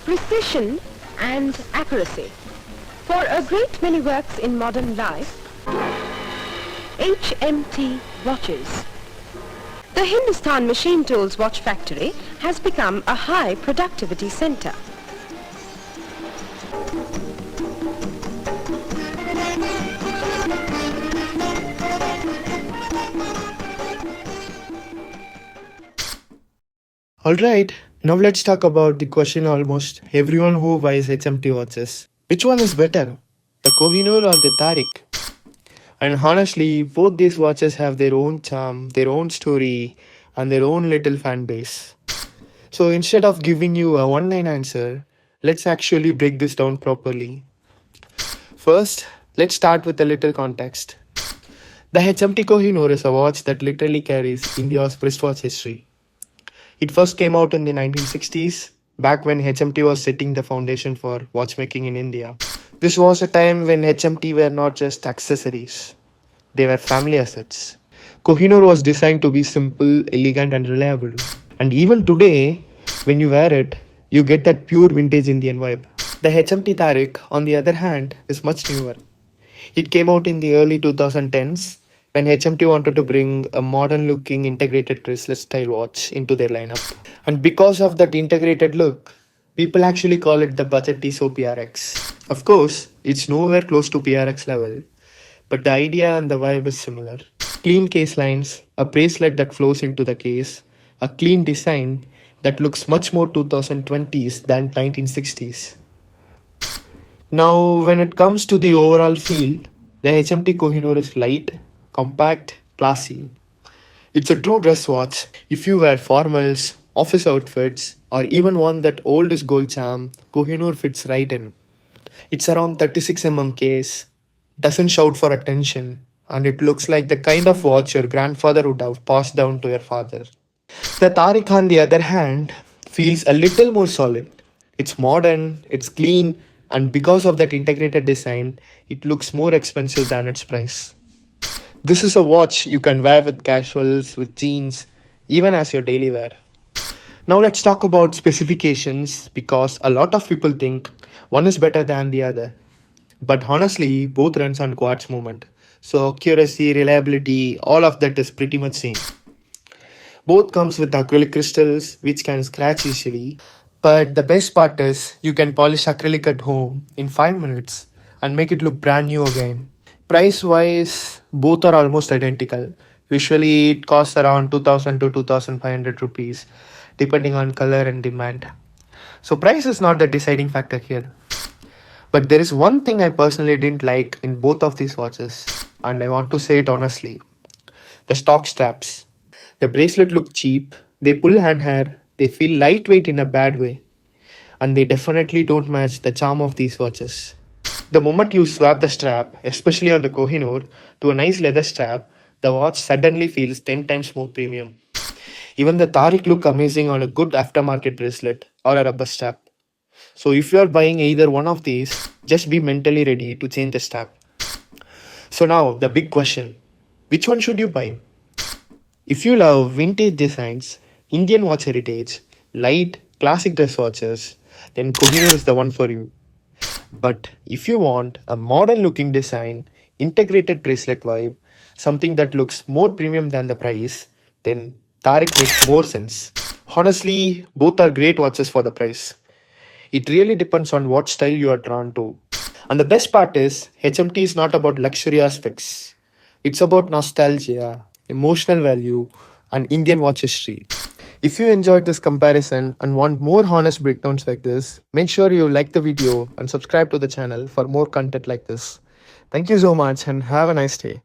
precision and accuracy. For a great many works in modern life, HMT watches. The Hindustan Machine Tools watch factory has become a high productivity center. Alright, now let's talk about the question almost everyone who buys HMT watches. Which one is better? The Kohinoor or the Tareeq? And honestly, both these watches have their own charm, their own story, and their own little fan base. So instead of giving you a one-line answer, let's actually break this down properly. First, let's start with a little context. The HMT Kohinoor is a watch that literally carries India's wristwatch history. It first came out in the 1960s, back when HMT was setting the foundation for watchmaking in India. This was a time when HMT were not just accessories, they were family assets. Kohinoor was designed to be simple, elegant, and reliable. And even today, when you wear it, you get that pure vintage Indian vibe. The HMT Tareeq, on the other hand, is much newer. It came out in the early 2010s when HMT wanted to bring a modern looking integrated bracelet style watch into their lineup. And because of that integrated look, people actually call it the budget TSO PRX. Of course, it's nowhere close to PRX level, but the idea and the vibe is similar. Clean case lines, a bracelet that flows into the case, a clean design that looks much more 2020s than 1960s. Now, when it comes to the overall feel, the HMT Kohinoor is light, compact, classy. It's a true dress watch. If you wear formals, office outfits, or even one that old is gold charm, Kohinoor fits right in. It's around 36 case, doesn't shout for attention, and it looks like the kind of watch your grandfather would have passed down to your father. The Tareeq, on the other hand, feels a little more solid. It's modern, it's clean, and because of that integrated design, it looks more expensive than its price. This is a watch you can wear with casuals, with jeans, even as your daily wear. Now let's talk about specifications because a lot of people think one is better than the other. But honestly, both runs on quartz movement. So accuracy, reliability, all of that is pretty much same. Both comes with acrylic crystals which can scratch easily. But the best part is you can polish acrylic at home in 5 minutes and make it look brand new again. Price wise, both are almost identical. Usually it costs around 2000 to 2500 rupees depending on color and demand. So price is not the deciding factor here. But there is one thing I personally didn't like in both of these watches, and I want to say it honestly. The stock straps. The bracelet look cheap, they pull hand hair, they feel lightweight in a bad way, and they definitely don't match the charm of these watches. The moment you swap the strap, especially on the Kohinoor, to a nice leather strap, the watch suddenly feels 10 times more premium. Even the Tareeq look amazing on a good aftermarket bracelet or a rubber strap. So if you are buying either one of these, just be mentally ready to change the strap. So now the big question, which one should you buy? If you love vintage designs, Indian watch heritage, light, classic dress watches, then Kohinoor is the one for you. But if you want a modern looking design, integrated bracelet vibe, something that looks more premium than the price, then Tareeq makes more sense. Honestly, both are great watches for the price. It really depends on what style you are drawn to. And the best part is, HMT is not about luxury aspects. It's about nostalgia, emotional value, and Indian watch history. If you enjoyed this comparison and want more honest breakdowns like this, make sure you like the video and subscribe to the channel for more content like this. Thank you so much and have a nice day.